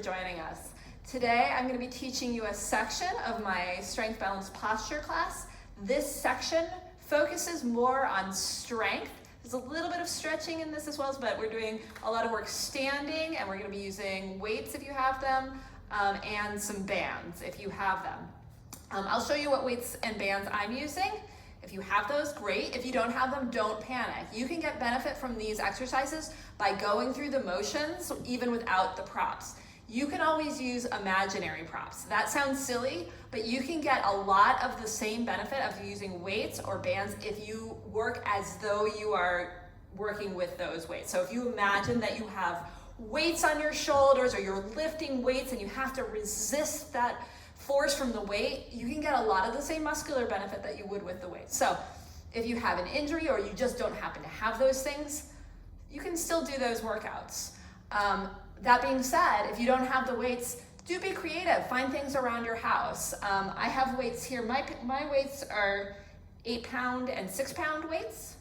joining us. Today I'm going to be teaching you a section of my Strength Balance Posture class. This section focuses more on strength. There's a little bit of stretching in this as well, but we're doing a lot of work standing, and we're going to be using weights if you have them, and some bands if you have them. I'll show you what weights and bands I'm using. If you have those, great. If you don't have them, don't panic. You can get benefit from these exercises by going through the motions even without the props. You can always use imaginary props. That sounds silly, but you can get a lot of the same benefit of using weights or bands if you work as though you are working with those weights. So if you imagine that you have weights on your shoulders, or you're lifting weights and you have to resist that force from the weight, you can get a lot of the same muscular benefit that you would with the weight. So if you have an injury or you just don't happen to have those things, you can still do those workouts. That being said, if you don't have the weights, do be creative. Find things around your house. I have weights here. My weights are 8-pound and 6-pound weights.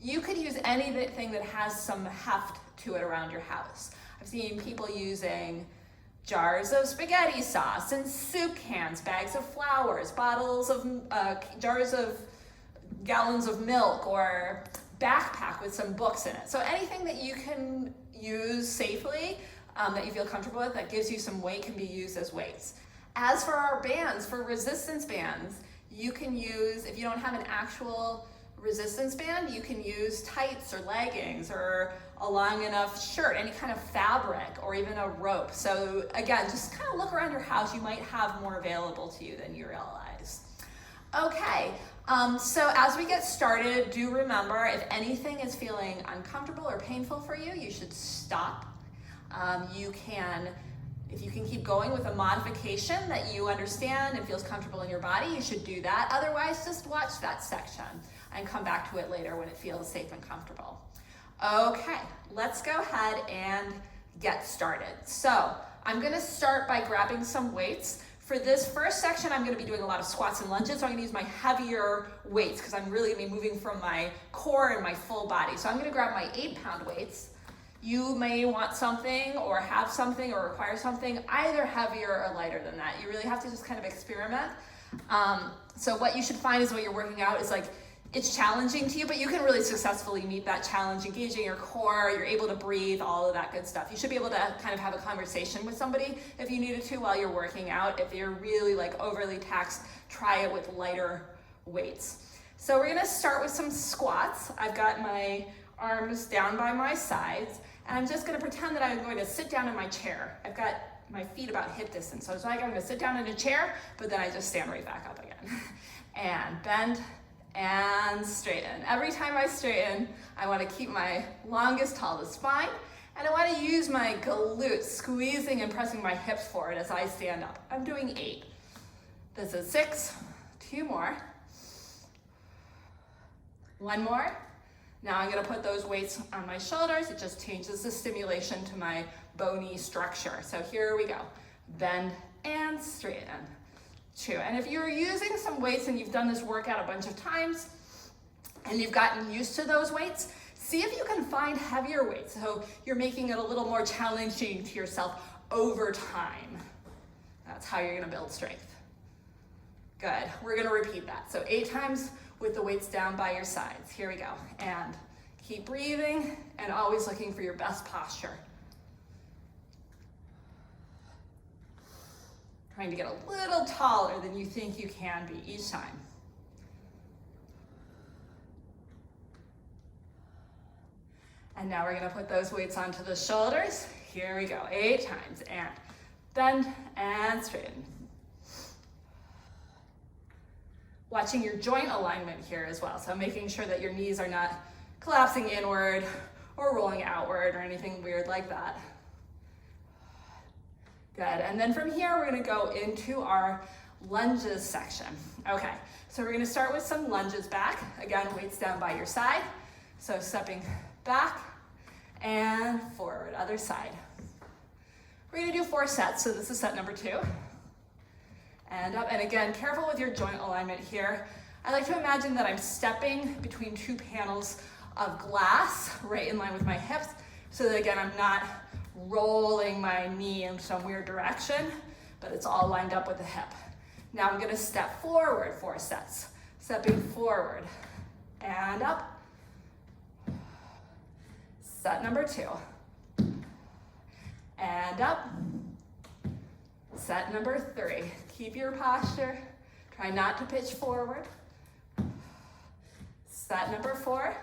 You could use anything that has some heft to it around your house. I've seen people using jars of spaghetti sauce and soup cans, bags of flours, bottles of, jars of gallons of milk, or backpack with some books in it. So anything that you can use safely, that you feel comfortable with, that gives you some weight, can be used as weights. As for our bands, for resistance bands, you can use, if you don't have an actual resistance band, you can use tights or leggings or a long enough shirt, any kind of fabric, or even a rope. So again, just kind of look around your house. You might have more available to you than you realize. Okay, so as we get started, do remember, if anything is feeling uncomfortable or painful for you, you should stop. If you can keep going with a modification that you understand and feels comfortable in your body, you should do that. Otherwise, just watch that section and come back to it later when it feels safe and comfortable. Okay, let's go ahead and get started. So I'm gonna start by grabbing some weights. For this first section, I'm gonna be doing a lot of squats and lunges, so I'm gonna use my heavier weights because I'm really gonna be moving from my core and my full body. So I'm gonna grab my 8-pound weights. You may want something or have something or require something either heavier or lighter than that. You really have to just kind of experiment. So what you should find is what you're working out is like, it's challenging to you, but you can really successfully meet that challenge, engaging your core, you're able to breathe, all of that good stuff. You should be able to kind of have a conversation with somebody if you needed to while you're working out. If you're really like overly taxed, try it with lighter weights. So we're gonna start with some squats. I've got my arms down by my sides, and I'm just gonna pretend that I'm going to sit down in my chair. I've got my feet about hip distance, so it's like I'm gonna sit down in a chair, but then I just stand right back up again. And bend and straighten. Every time I straighten, I wanna keep my longest, tallest spine, and I wanna use my glutes, squeezing and pressing my hips forward as I stand up. I'm doing 8. This is 6, 2 more. 1 more. Now I'm gonna put those weights on my shoulders. It just changes the stimulation to my bony structure. So here we go. Bend and straighten. 2. And if you're using some weights and you've done this workout a bunch of times and you've gotten used to those weights, see if you can find heavier weights. So you're making it a little more challenging to yourself over time. That's how you're gonna build strength. Good, we're gonna repeat that. So 8 times with the weights down by your sides. Here we go. And keep breathing and always looking for your best posture. Trying to get a little taller than you think you can be each time. And now we're gonna put those weights onto the shoulders. Here we go, 8 times, and bend and straighten. Watching your joint alignment here as well. So making sure that your knees are not collapsing inward or rolling outward or anything weird like that. Good, and then from here, we're gonna go into our lunges section. Okay, so we're gonna start with some lunges back. Again, weights down by your side. So stepping back and forward, other side. We're gonna do 4 sets, so this is set number 2. And up, and again, careful with your joint alignment here. I like to imagine that I'm stepping between 2 panels of glass right in line with my hips, so that again, I'm not rolling my knee in some weird direction, but it's all lined up with the hip. Now I'm gonna step forward 4 sets. Stepping forward and up. Set number 2. And up. Set number 3. Keep your posture. Try not to pitch forward. Set number 4.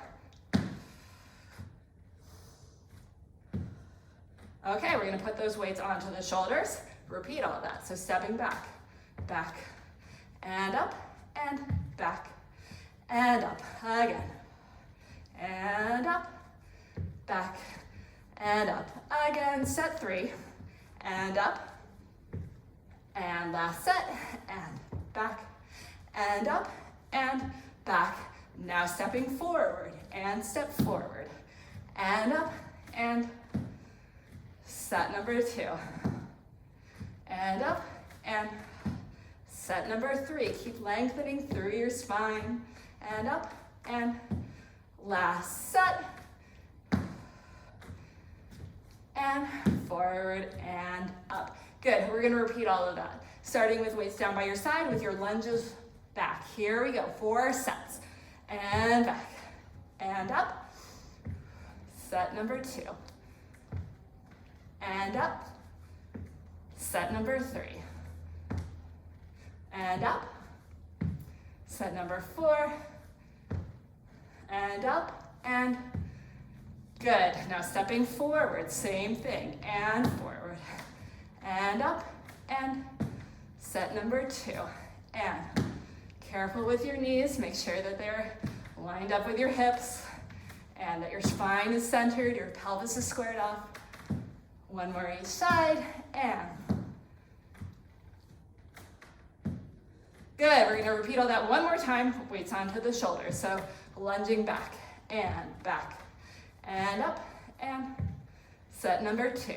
Okay, we're gonna put those weights onto the shoulders. Repeat all of that. So stepping back, back, and up, and back, and up. Again. And up, back, and up. Again, set 3, and up, and last set, and back, and up, and back. Now stepping forward, and step forward, and up, and set number 2, and up, and set number 3. Keep lengthening through your spine, and up, and last set, and forward and up. Good, we're gonna repeat all of that. Starting with weights down by your side with your lunges back. Here we go, 4 sets. And back, and up. Set number 2. And up. Set number 3. And up. Set number 4. And up, and good. Now stepping forward, same thing, and forward, and up, and set number 2. And careful with your knees, make sure that they're lined up with your hips and that your spine is centered, your pelvis is squared off. 1 more each side, and good. We're gonna repeat all that 1 more time, weights onto the shoulders. So lunging back, and up, and set number 2,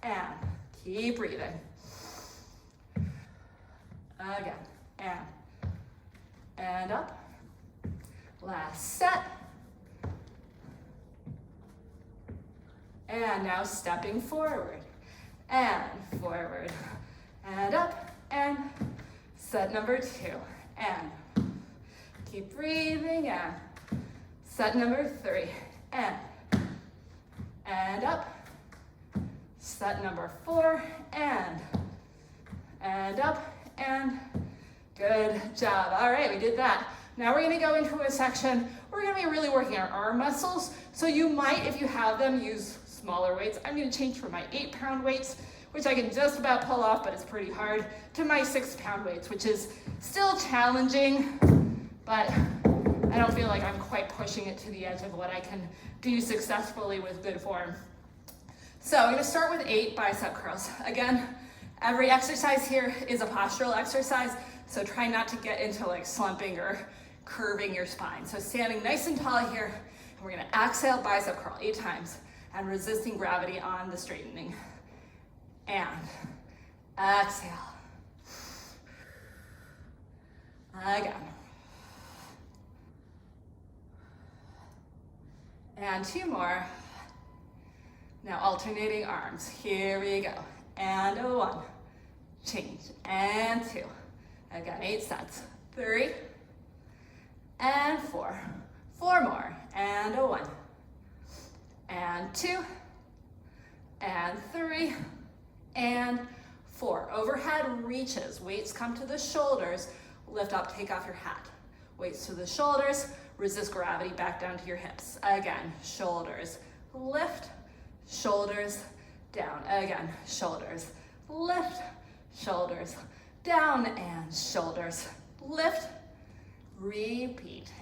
and keep breathing. Again, and up. Last set. And now stepping forward, and up, and set number 2, and keep breathing, and set number 3, and up. Set number 4, and up, and good job. All right, we did that. Now we're gonna go into a section, we're gonna be really working our arm muscles. So you might, if you have them, use smaller weights. I'm gonna change from my 8-pound weights, which I can just about pull off, but it's pretty hard, to my 6-pound weights, which is still challenging, but I don't feel like I'm quite pushing it to the edge of what I can do successfully with good form. So I'm gonna start with 8 bicep curls. Again, every exercise here is a postural exercise, so try not to get into like slumping or curving your spine. So standing nice and tall here, and we're gonna exhale, bicep curl 8 times, and resisting gravity on the straightening. And exhale. Again. And 2 more. Now alternating arms. Here we go. And 1. Change. And 2. Again, 8 sets. 3. And 4. 4 more. And 1. And 2. And 3. And 4. Overhead reaches. Weights come to the shoulders. Lift up, take off your hat. Weights to the shoulders. Resist gravity back down to your hips. Again, shoulders lift, shoulders down. Again, shoulders lift, shoulders down, and shoulders lift. Repeat.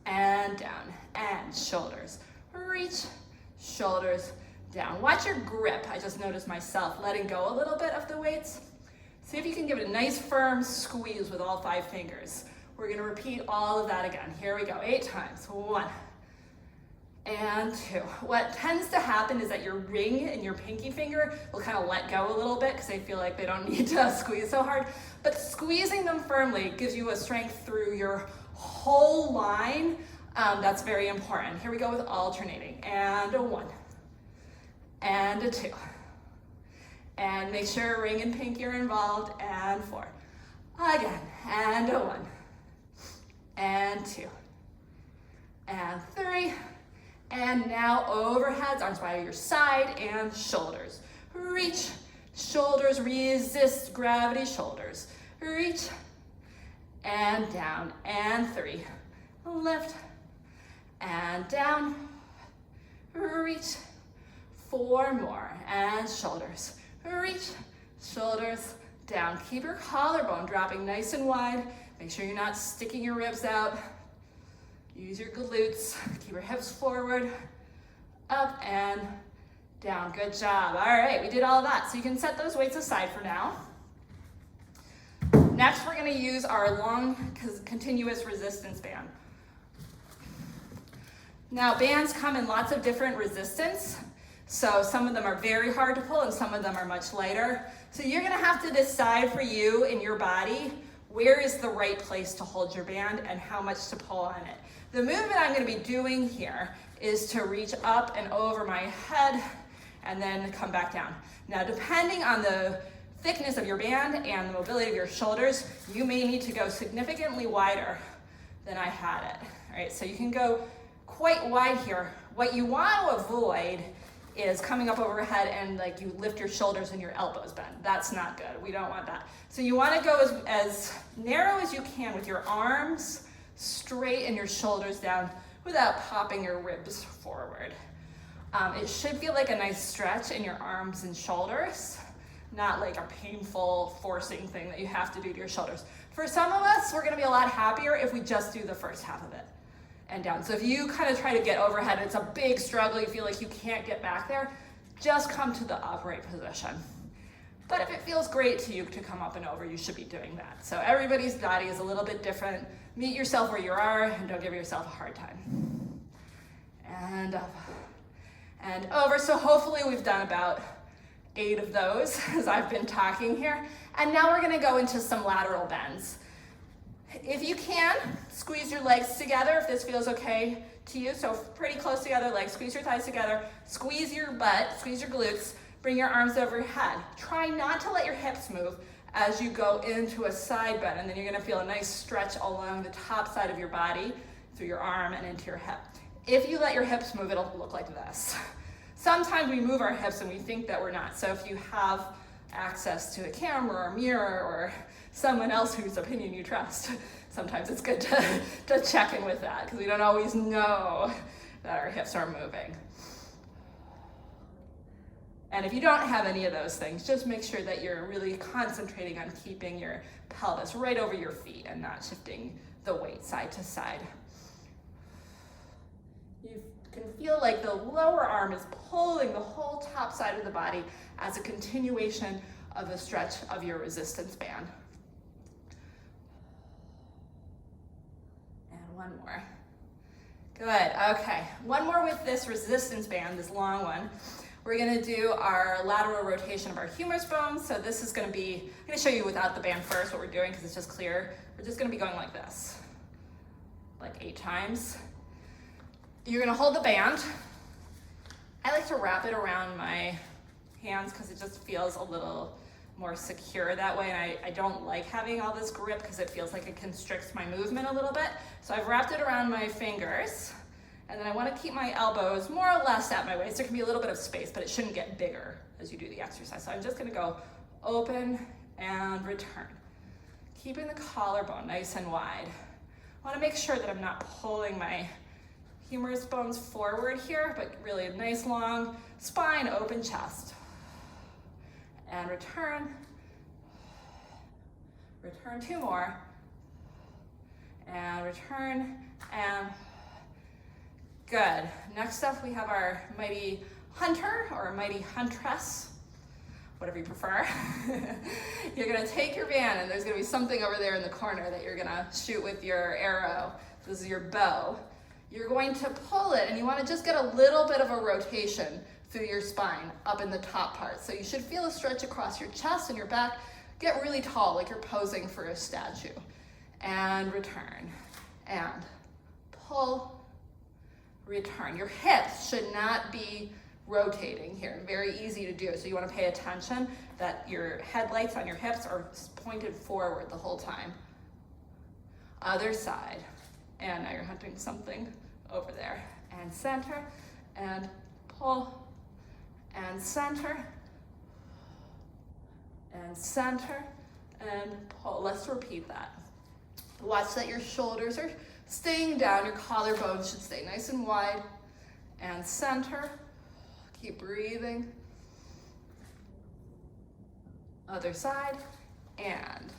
And down, and shoulders reach, shoulders down. Watch your grip. I just noticed myself letting go a little bit of the weights. See if you can give it a nice firm squeeze with all 5 fingers. We're gonna repeat all of that again. Here we go, 8 times. 1 and 2. What tends to happen is that your ring and your pinky finger will kind of let go a little bit because they feel like they don't need to squeeze so hard. But squeezing them firmly gives you a strength through your whole line That's very important. Here we go with alternating. And a 1. And a 2. And make sure ring and pinky are involved. And 4. Again. And a 1. And 2. And 3. And now overheads, arms by your side, and shoulders. Reach, shoulders, resist gravity, shoulders. Reach, and down, and 3. Lift, and down. Reach, 4 more, and shoulders. Reach, shoulders, down. Keep your collarbone dropping nice and wide. Make sure you're not sticking your ribs out. Use your glutes. Keep your hips forward, up and down. Good job. All right, we did all of that. So you can set those weights aside for now. Next, we're going to use our long continuous resistance band. Now, bands come in lots of different resistance. So some of them are very hard to pull and some of them are much lighter. So you're going to have to decide for you in your body where is the right place to hold your band and how much to pull on it. The movement I'm going to be doing here is to reach up and over my head and then come back down. Now, depending on the thickness of your band and the mobility of your shoulders, you may need to go significantly wider than I had it. All right, so you can go quite wide here. What you want to avoid is coming up overhead and like you lift your shoulders and your elbows bend. That's not good. We don't want that. So you want to go as narrow as you can with your arms straight and your shoulders down without popping your ribs forward. It should feel like a nice stretch in your arms and shoulders, not like a painful forcing thing that you have to do to your shoulders. For some of us, we're going to be a lot happier if we just do the first half of it and down. So if you kind of try to get overhead, it's a big struggle, you feel like you can't get back there, just come to the upright position. But if it feels great to you to come up and over, you should be doing that. So everybody's body is a little bit different. Meet yourself where you are and don't give yourself a hard time. And up and over. So hopefully we've done about 8 of those as I've been talking here. And now we're going to go into some lateral bends. If you can, squeeze your legs together if this feels okay to you. So pretty close together, legs, squeeze your thighs together, squeeze your butt, squeeze your glutes, bring your arms over your head. Try not to let your hips move as you go into a side bend, and then you're going to feel a nice stretch along the top side of your body through your arm and into your hip. If you let your hips move, it'll look like this. Sometimes we move our hips and we think that we're not. So if you have access to a camera or mirror or someone else whose opinion you trust, sometimes it's good to check in with that because we don't always know that our hips are moving. And if you don't have any of those things, just make sure that you're really concentrating on keeping your pelvis right over your feet and not shifting the weight side to side. You can feel like the lower arm is pulling the whole top side of the body as a continuation of the stretch of your resistance band. And one more. Good, okay. One more with this resistance band, this long one. We're gonna do our lateral rotation of our humerus bones. So this is gonna be, I'm gonna show you without the band first what we're doing because it's just clear. We're just gonna be going like this, like 8 times. You're gonna hold the band. I like to wrap it around my hands because it just feels a little more secure that way. And I don't like having all this grip because it feels like it constricts my movement a little bit. So I've wrapped it around my fingers. And then I want to keep my elbows more or less at my waist. There can be a little bit of space, but it shouldn't get bigger as you do the exercise. So I'm just going to go open and return. Keeping the collarbone nice and wide. I want to make sure that I'm not pulling my humerus bones forward here, but really a nice long spine, open chest. And return. Return 2 more. And return and good. Next up, we have our mighty hunter or mighty huntress, whatever you prefer. You're gonna take your band and there's gonna be something over there in the corner that you're gonna shoot with your arrow. This is your bow. You're going to pull it and you wanna just get a little bit of a rotation through your spine up in the top part. So you should feel a stretch across your chest and your back. Get really tall, like you're posing for a statue. And return, and pull, return. Your hips should not be rotating here. Very easy to do. So you want to pay attention that your headlights on your hips are pointed forward the whole time. Other side. And now you're hunting something over there. And center, and pull, and center, and center, and pull. Let's repeat that. Watch that your shoulders are staying down. Your collarbones should stay nice and wide. And center. Keep breathing. Other side. And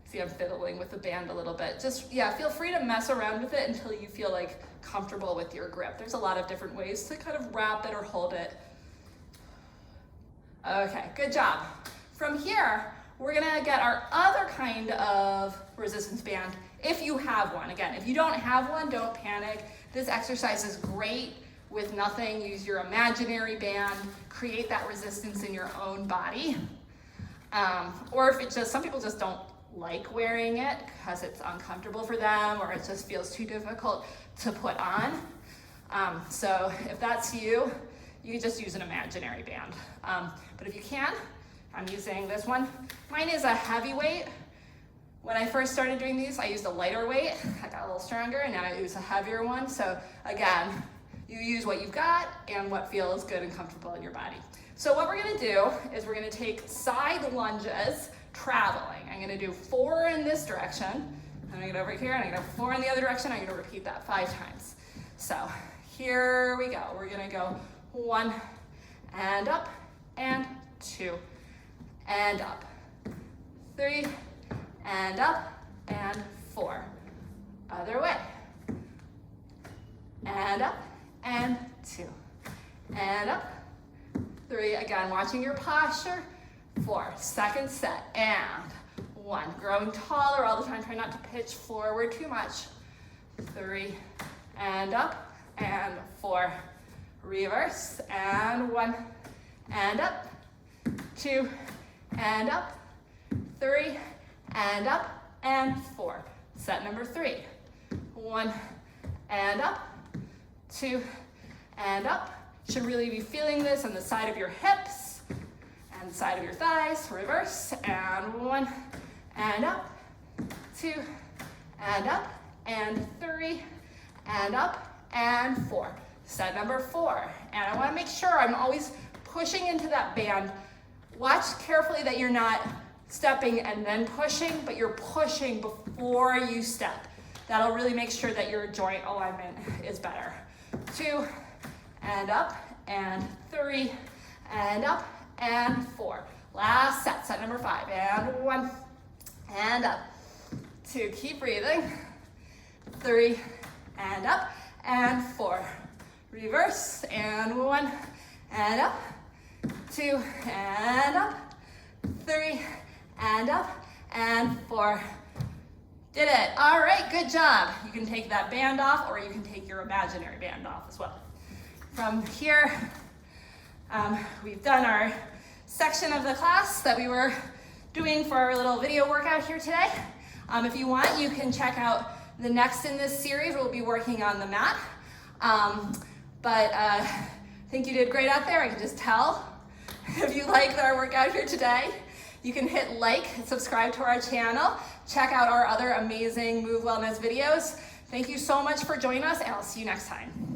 see, I'm fiddling with the band a little bit. Just, yeah, feel free to mess around with it until you feel like comfortable with your grip. There's a lot of different ways to kind of wrap it or hold it. Okay, good job. From here, we're gonna get our other kind of resistance band if you have one. Again, if you don't have one, don't panic. This exercise is great with nothing. Use your imaginary band, create that resistance in your own body. Or if it just, some people just don't like wearing it because it's uncomfortable for them or it just feels too difficult to put on. So if that's you, you can just use an imaginary band. But if you can, I'm using this one. Mine is a heavyweight. When I first started doing these, I used a lighter weight. I got a little stronger and now I use a heavier one. So again, you use what you've got and what feels good and comfortable in your body. So what we're gonna do is we're gonna take side lunges, traveling. I'm gonna do 4 in this direction. I'm gonna get over here and I'm gonna 4 in the other direction. I'm gonna repeat that 5 times. So here we go. We're gonna go 1 and up and 2 and up, 3 and up and 4. Other way. And up and 2 and up, 3. Again, watching your posture. 4. Second set and 1. Growing taller all the time. Try not to pitch forward too much. 3 and up and 4. Reverse and 1 and up, 2 and up, 3 and up and 4. Set number 3. 1 and up, 2 and up. Should really be feeling this on the side of your hips and the side of your thighs. Reverse and 1 and up, 2 and up and 3 and up and 4. Set number 4. And I want to make sure I'm always pushing into that band. Watch carefully that you're not stepping and then pushing, but you're pushing before you step. That'll really make sure that your joint alignment is better. 2 and up and 3 and up and 4. Last set, set number 5. And 1 and up. 2, keep breathing. 3 and up and 4. Reverse and 1 and up, 2 and up, 3 and up and 4. Did it. All right, good job. You can take that band off or you can take your imaginary band off as well. From here, we've done our section of the class that we were doing for our little video workout here today. If you want, you can check out the next in this series. We'll be working on the mat. But I think you did great out there. I can just tell. If you liked our workout here today, you can hit like and subscribe to our channel. Check out our other amazing Move Wellness videos. Thank you so much for joining us, and I'll see you next time.